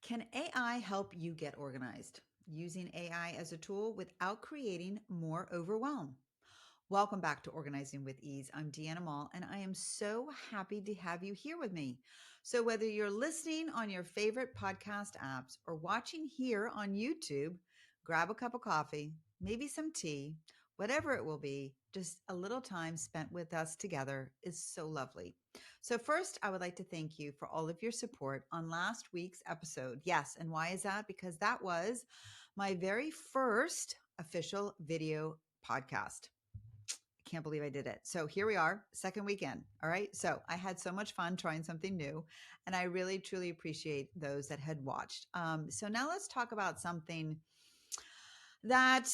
Can AI help you get organized? Using AI as a tool without creating more overwhelm. Welcome back to Organizing with Ease. I'm Deanna Mall, and I am so happy to have you here with me. So, whether you're listening on your favorite podcast apps or watching here on YouTube, grab a cup of coffee, maybe some tea, whatever it will be, just a little time spent with us together is so lovely. So, first, I would like to thank you for all of your support on last week's episode. Yes, and why is that? Because that was my very first official video podcast. Can't believe I did it. So here we are, second weekend. All right. So I had so much fun trying something new, and I really truly appreciate those that had watched. So now let's talk about something that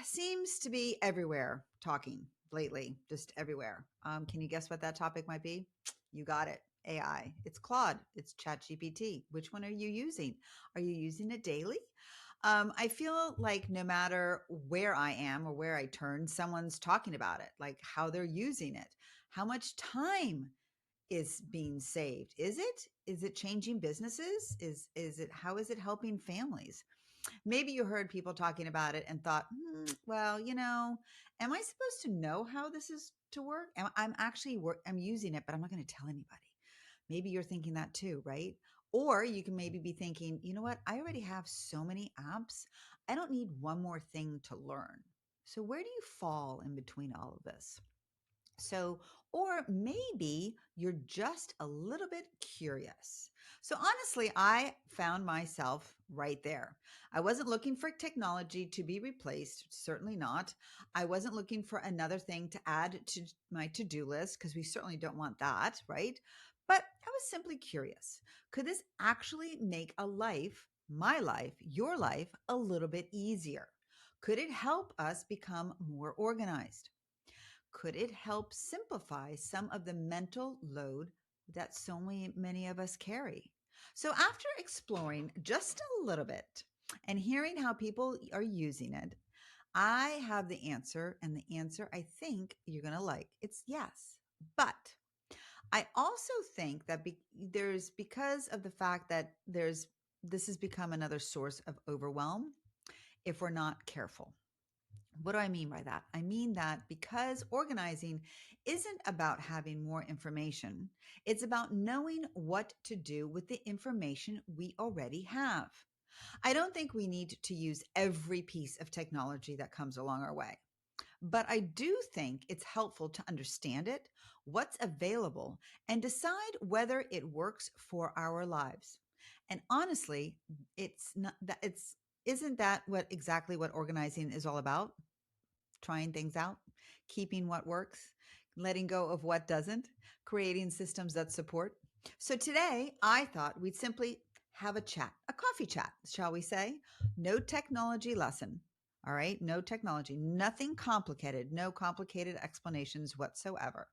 seems to be everywhere talking lately, just everywhere. Can you guess what that topic might be? You got it. AI. It's Claude. It's ChatGPT. Which one are you using? Are you using it daily? I feel like no matter where I am or where I turn, someone's talking about it, like how they're using it, how much time is being saved. Is it? Is it changing businesses? Is it how is it helping families? Maybe you heard people talking about it and thought, well, am I supposed to know how this is to work? I'm actually I'm using it, but I'm not going to tell anybody. Maybe you're thinking that too, right? Or you can maybe be thinking, you know what? I already have so many apps. I don't need one more thing to learn. So where do you fall in between all of this? So, or maybe you're just a little bit curious. So, honestly, I found myself right there. I wasn't looking for technology to be replaced, certainly not. I wasn't looking for another thing to add to my to do list because we certainly don't want that, right? But I was simply curious. Could this actually make my life, your life, a little bit easier? Could it help us become more organized? Could it help simplify some of the mental load that so many of us carry? So, after exploring just a little bit and hearing how people are using it, I have the answer. And the answer I think you're going to like it's yes. But I also think that there's because of the fact that this has become another source of overwhelm if we're not careful. What do I mean by that? I mean that because organizing isn't about having more information, it's about knowing what to do with the information we already have. I don't think we need to use every piece of technology that comes along our way, but I do think it's helpful to understand it, what's available, and decide whether it works for our lives. And honestly, it's not that it's isn't that what organizing is all about? Trying things out, keeping what works, letting go of what doesn't, creating systems that support. So today, I thought we'd simply have a chat, a coffee chat, shall we say? No technology lesson. All right, no technology, nothing complicated, no complicated explanations whatsoever.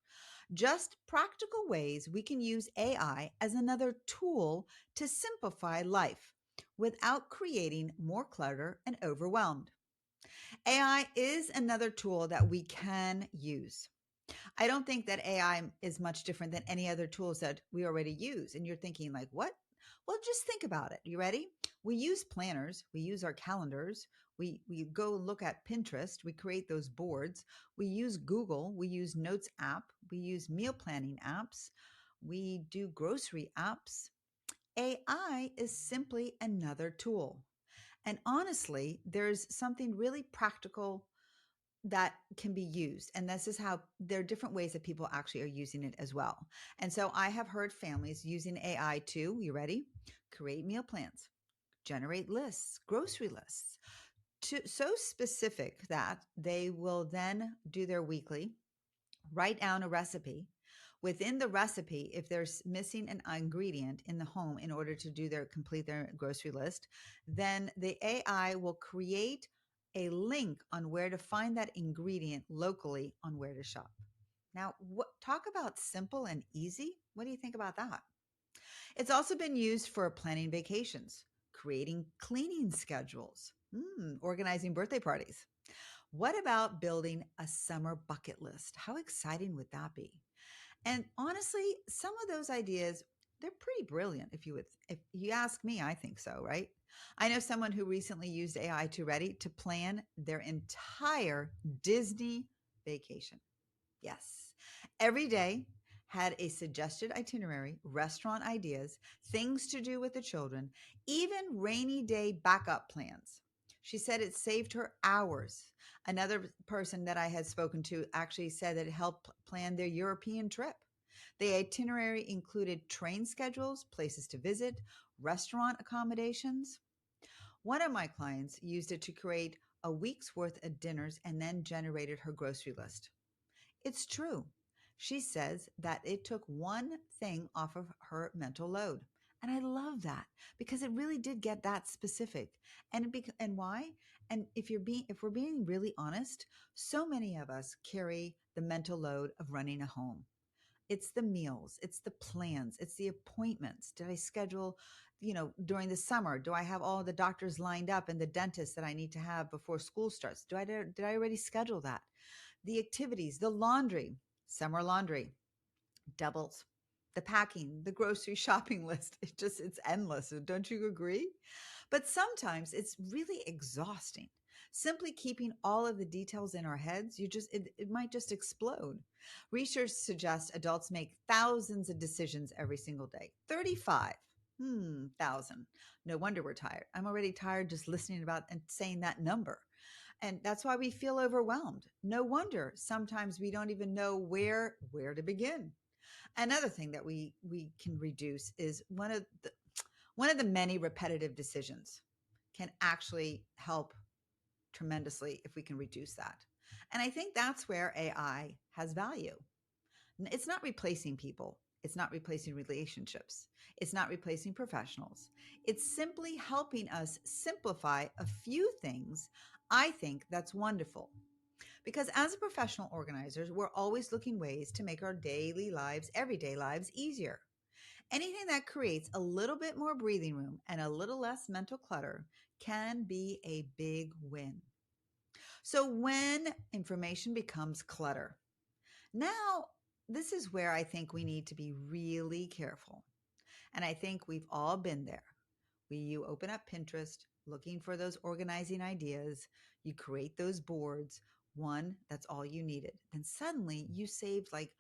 Just practical ways we can use AI as another tool to simplify life without creating more clutter and overwhelmed. AI is another tool that we can use. I don't think that AI is much different than any other tools that we already use. And you're thinking, like, what? Well, just think about it. You ready? We use planners, we use our calendars, we go look at Pinterest, we create those boards, we use Google, we use Notes app, we use meal planning apps, we do grocery apps. AI is simply another tool. And honestly, there's something really practical that can be used. And this is how there are different ways that people actually are using it as well. And so I have heard families using AI to, you ready? Create meal plans, generate lists, grocery lists, so specific that they will then do their weekly, write down a recipe. Within the recipe, if there's missing an ingredient in the home in order to complete their grocery list, then the AI will create a link on where to find that ingredient locally on where to shop. Now, talk about simple and easy. What do you think about that? It's also been used for planning vacations, creating cleaning schedules, organizing birthday parties. What about building a summer bucket list? How exciting would that be? And honestly, some of those ideas They're pretty brilliant if you ask me, I think so, right? I know someone who recently used AI to plan their entire Disney vacation. Yes. Every day had a suggested itinerary, restaurant ideas, things to do with the children, even rainy day backup plans. She said it saved her hours. Another person that I had spoken to actually said that it helped plan their European trip. The itinerary included train schedules, places to visit, restaurant accommodations. One of my clients used it to create a week's worth of dinners and then generated her grocery list. It's true. She says that it took one thing off of her mental load. And I love that because it really did get that specific. And why? And if we're being really honest, so many of us carry the mental load of running a home. It's the meals, it's the plans, it's the appointments. Did I schedule, during the summer? Do I have all the doctors lined up and the dentist that I need to have before school starts? Did I already schedule that? The activities, the laundry, summer laundry, doubles, the packing, the grocery shopping list. It's endless. Don't you agree? But sometimes it's really exhausting. Simply keeping all of the details in our heads, it might just explode. Research suggests adults make thousands of decisions every single day. 35. Thousand. No wonder we're tired. I'm already tired just listening about and saying that number. And that's why we feel overwhelmed. No wonder sometimes we don't even know where to begin. Another thing that we can reduce is one of the many repetitive decisions can actually help tremendously if we can reduce that. And I think that's where AI has value. It's not replacing people. It's not replacing relationships. It's not replacing professionals. It's simply helping us simplify a few things. I think that's wonderful because as a professional organizers, we're always looking ways to make our daily lives, everyday lives easier. Anything that creates a little bit more breathing room and a little less mental clutter can be a big win. So when information becomes clutter, now this is where I think we need to be really careful. And I think we've all been there. You open up Pinterest looking for those organizing ideas, you create those boards. One, that's all you needed. Then suddenly you saved like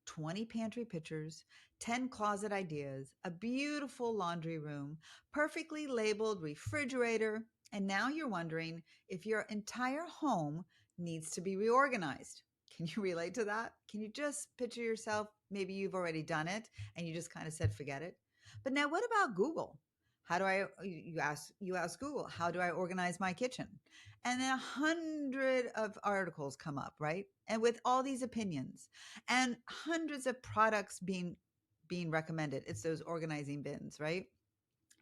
20 pantry pictures, 10 closet ideas, a beautiful laundry room, perfectly labeled refrigerator. And now you're wondering if your entire home needs to be reorganized. Can you relate to that? Can you just picture yourself? Maybe you've already done it and you just kind of said, forget it. But now what about Google? How do I, you ask Google, how do I organize my kitchen? And then 100 of articles come up, right? And with all these opinions and hundreds of products being recommended. It's those organizing bins, right?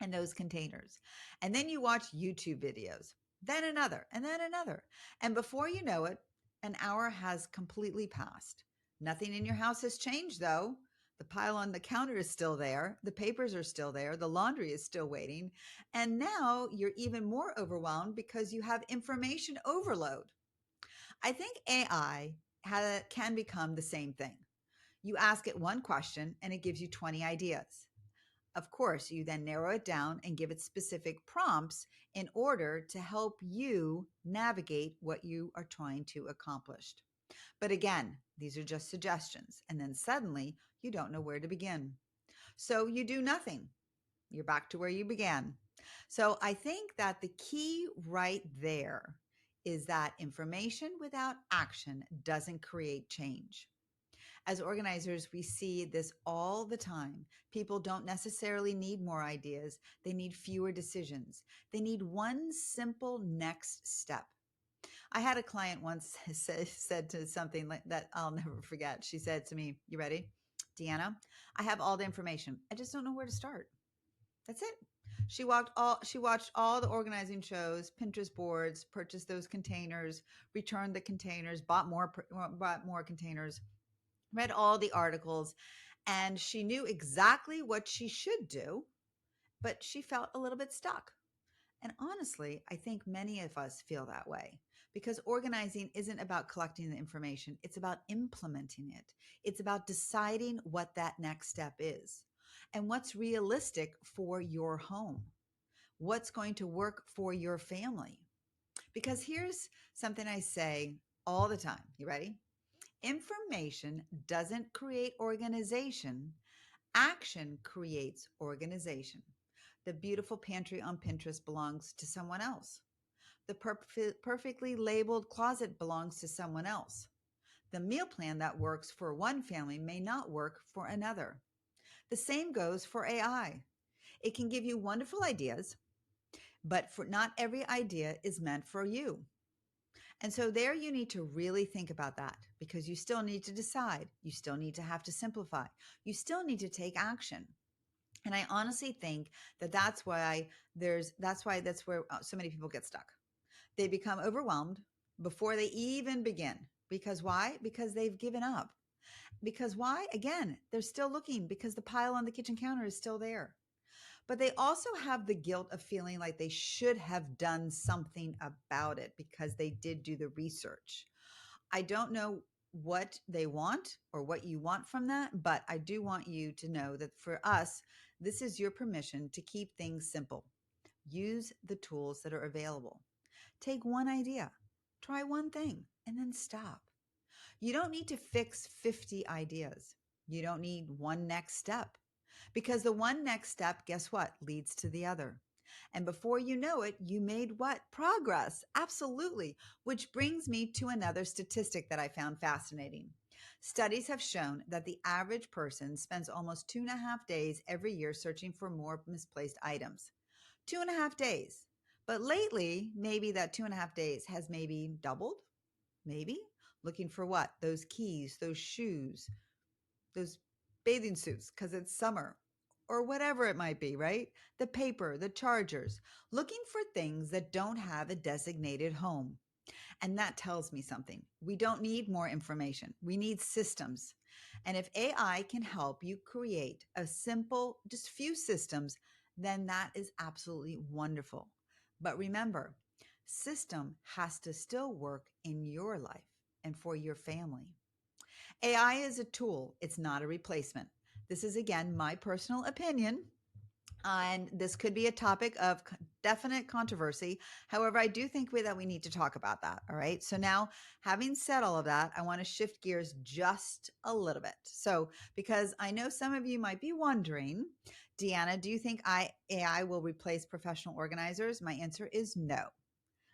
And those containers. And then you watch YouTube videos, then another, and then another. And before you know it, an hour has completely passed. Nothing in your house has changed, though. The pile on the counter is still there. The papers are still there. The laundry is still waiting. And now you're even more overwhelmed because you have information overload. I think AI can become the same thing. You ask it one question and it gives you 20 ideas. Of course, you then narrow it down and give it specific prompts in order to help you navigate what you are trying to accomplish. But again, these are just suggestions. And then suddenly you don't know where to begin. So you do nothing. You're back to where you began. So I think that the key right there is that information without action doesn't create change. As organizers, we see this all the time. People don't necessarily need more ideas. They need fewer decisions. They need one simple next step. I had a client once said to something like that I'll never forget. She said to me, you ready? Deanna, I have all the information. I just don't know where to start. That's it. She watched all the organizing shows, Pinterest boards, purchased those containers, returned the containers, bought more containers, read all the articles, and she knew exactly what she should do, but she felt a little bit stuck. And honestly, I think many of us feel that way because organizing isn't about collecting the information. It's about implementing it. It's about deciding what that next step is. and what's realistic for your home, what's going to work for your family. Because here's something I say all the time. You ready? Information doesn't create organization, action creates organization. The beautiful pantry on Pinterest belongs to someone else. The perfectly labeled closet belongs to someone else. The meal plan that works for one family may not work for another. The same goes for AI. It can give you wonderful ideas, but for not every idea is meant for you. And so there you need to really think about that because you still need to decide. You still need to have to simplify. You still need to take action. And I honestly think that that's where so many people get stuck. They become overwhelmed before they even begin. Because why? Because they've given up. Because why? Again, they're still looking because the pile on the kitchen counter is still there. But they also have the guilt of feeling like they should have done something about it because they did do the research. I don't know what they want or what you want from that, but I do want you to know that for us, this is your permission to keep things simple. Use the tools that are available. Take one idea, try one thing, and then stop. You don't need to fix 50 ideas. You don't need one next step because the one next step, guess what, leads to the other. And before you know it, you made what? Progress. Absolutely. Which brings me to another statistic that I found fascinating. Studies have shown that the average person spends almost 2.5 days every year searching for more misplaced items. 2.5 days. But lately, maybe that 2.5 days has maybe doubled, maybe looking for what? Those keys, those shoes, those bathing suits because it's summer or whatever it might be, right? The paper, the chargers, looking for things that don't have a designated home. And that tells me something. We don't need more information. We need systems. And if AI can help you create a simple, just few systems, then that is absolutely wonderful. But remember, system has to still work in your life and for your family. AI is a tool, it's not a replacement. This is, again, my personal opinion. And this could be a topic of definite controversy. However, I do think that we need to talk about that. All right. So now, having said all of that, I want to shift gears just a little bit. So, because I know some of you might be wondering, Deanna, do you think AI will replace professional organizers? My answer is no.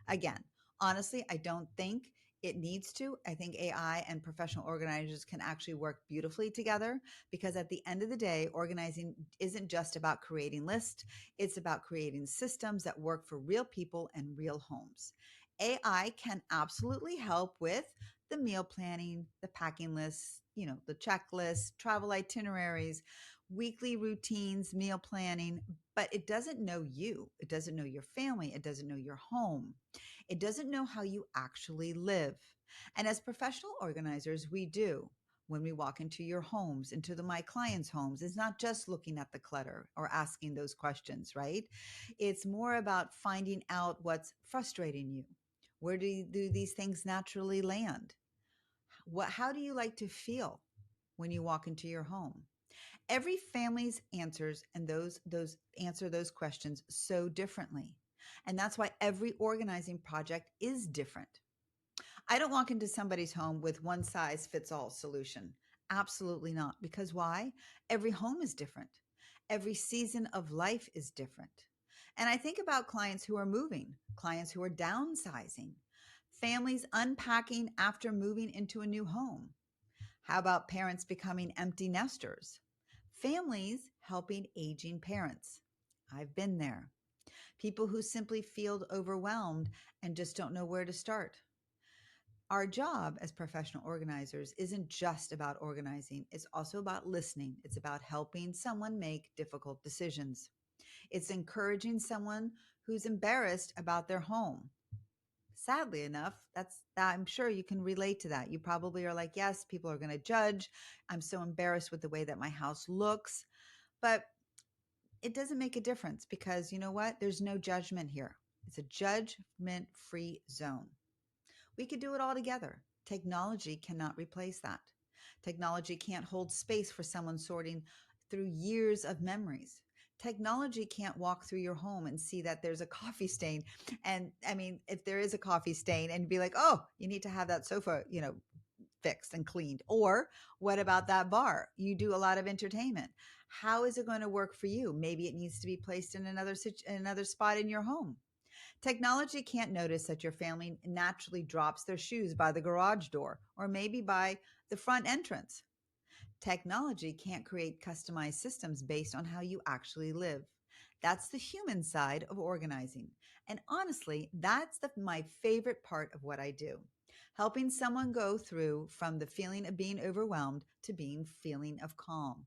Again, honestly, I don't think it needs to. I think AI and professional organizers can actually work beautifully together because at the end of the day, organizing isn't just about creating lists, it's about creating systems that work for real people and real homes. AI can absolutely help with the meal planning, the packing lists, the checklist, travel itineraries, weekly routines, meal planning, but it doesn't know you. It doesn't know your family. It doesn't know your home. It doesn't know how you actually live. And as professional organizers, we do. When we walk into your homes, into my clients' homes, it's not just looking at the clutter or asking those questions, right? It's more about finding out what's frustrating you. Where do these things naturally land? How do you like to feel when you walk into your home? Every family's answers and those answer those questions so differently. And that's why every organizing project is different. I don't walk into somebody's home with one size fits all solution. Absolutely not. Because why? Every home is different. Every season of life is different. And I think about clients who are moving, clients who are downsizing, families unpacking after moving into a new home. How about parents becoming empty nesters? Families helping aging parents. I've been there. People who simply feel overwhelmed and just don't know where to start. Our job as professional organizers isn't just about organizing, it's also about listening. It's about helping someone make difficult decisions. It's encouraging someone who's embarrassed about their home. Sadly enough, I'm sure you can relate to that. You probably are like, yes, people are going to judge. I'm so embarrassed with the way that my house looks. But it doesn't make a difference because you know what? There's no judgment here. It's a judgment free zone. We could do it all together. Technology cannot replace that. Technology can't hold space for someone through years of memories. Technology can't walk through your home and see that there's a coffee stain. And I mean, if there is a coffee stain and be like, oh, you need to have that sofa, fixed and cleaned. Or what about that bar? You do a lot of entertainment. How is it going to work for you? Maybe it needs to be placed in another spot in your home. Technology can't notice that your family naturally drops their shoes by the garage door or maybe by the front entrance. Technology can't create customized systems based on how you actually live. That's the human side of organizing. And honestly, that's my favorite part of what I do. Helping someone go through from the feeling of being overwhelmed to being feeling of calm.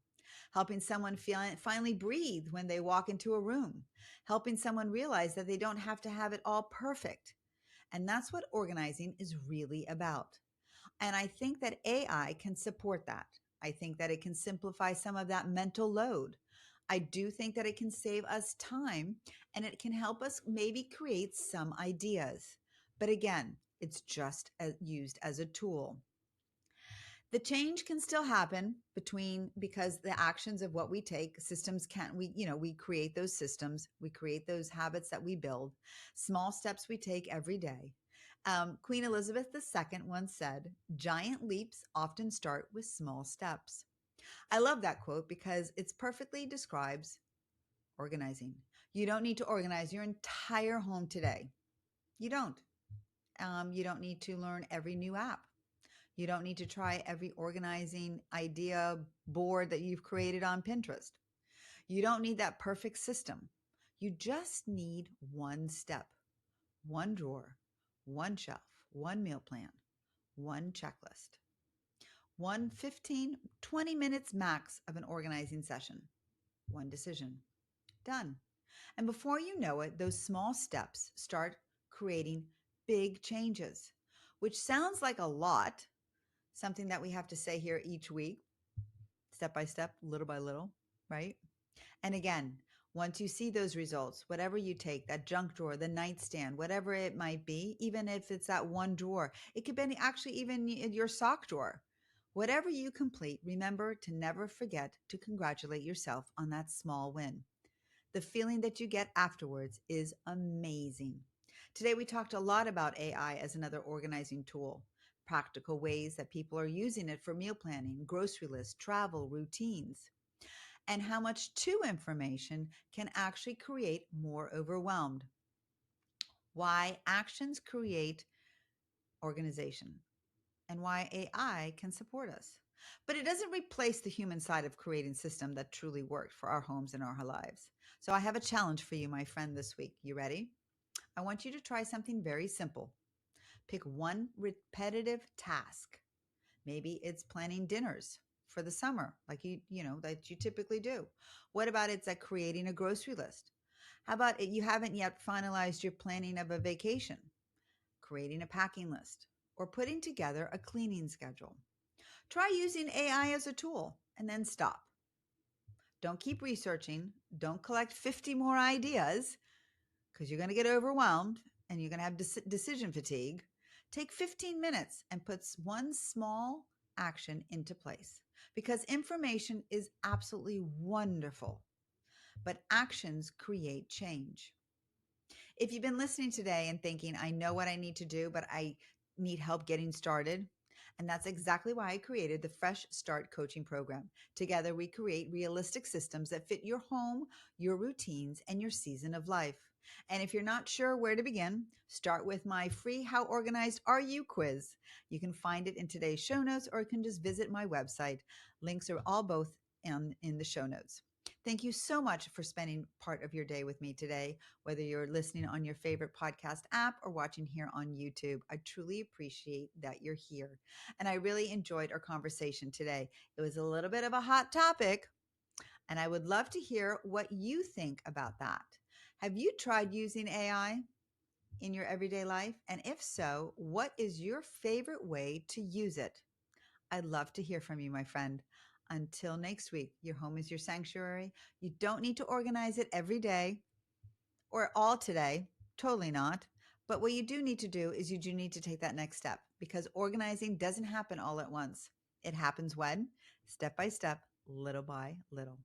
Helping someone finally breathe when they walk into a room. Helping someone realize that they don't have to have it all perfect. And that's what organizing is really about. And I think that AI can support that. I think that it can simplify some of that mental load. I do think that it can save us time and it can help us maybe create some ideas. But again, it's just used as a tool. The change can still happen between because the actions of what we take systems can't we create those systems, we create those habits that we build, small steps we take every day. Queen Elizabeth II once said, giant leaps often start with small steps. I love that quote because it's perfectly describes organizing. You don't need to organize your entire home today. You don't. You don't need to learn every new app. You don't need to try every organizing idea board that you've created on Pinterest. You don't need that perfect system. You just need one step, one drawer, one shelf, one meal plan, one checklist, one 15, 20 minutes max of an organizing session, one decision. Done. And before you know it, those small steps start creating big changes, which sounds like a lot, something that we have to say here each week, step by step, little by little, right? And again, once you see those results, whatever you take, that junk drawer, the nightstand, whatever it might be, even if it's that one drawer, it could be actually even your sock drawer. Whatever you complete, remember to never forget to congratulate yourself on that small win. The feeling that you get afterwards is amazing. Today, we talked a lot about AI as another organizing tool, practical ways that people are using it for meal planning, grocery lists, travel, routines, and how much too information can actually create more overwhelmed. Why actions create organization and why AI can support us. But it doesn't replace the human side of creating system that truly worked for our homes and our lives. So I have a challenge for you, my friend, this week. You ready? I want you to try something very simple. Pick one repetitive task. Maybe it's planning dinners for the summer, like that you typically do. What about it's like creating a grocery list? How about it, you haven't yet finalized your planning of a vacation, creating a packing list, or putting together a cleaning schedule? Try using AI as a tool and then stop. Don't keep researching. Don't collect 50 more ideas because you're going to get overwhelmed and you're going to have decision fatigue. Take 15 minutes and put one small action into place because information is absolutely wonderful, but actions create change. If you've been listening today and thinking, I know what I need to do, but I need help getting started, and that's exactly why I created the Fresh Start Coaching Program. Together, we create realistic systems that fit your home, your routines, and your season of life. And if you're not sure where to begin, start with my free How Organized Are You quiz. You can find it in today's show notes, or you can just visit my website. Links are all both in the show notes. Thank you so much for spending part of your day with me today, whether you're listening on your favorite podcast app or watching here on YouTube. I truly appreciate that you're here. And I really enjoyed our conversation today. It was a little bit of a hot topic, and I would love to hear what you think about that. Have you tried using AI in your everyday life? And if so, what is your favorite way to use it? I'd love to hear from you, my friend. Until next week, your home is your sanctuary. You don't need to organize it every day or all today. Totally not. But what you do need to do is you do need to take that next step because organizing doesn't happen all at once. It happens when? Step by step, little by little.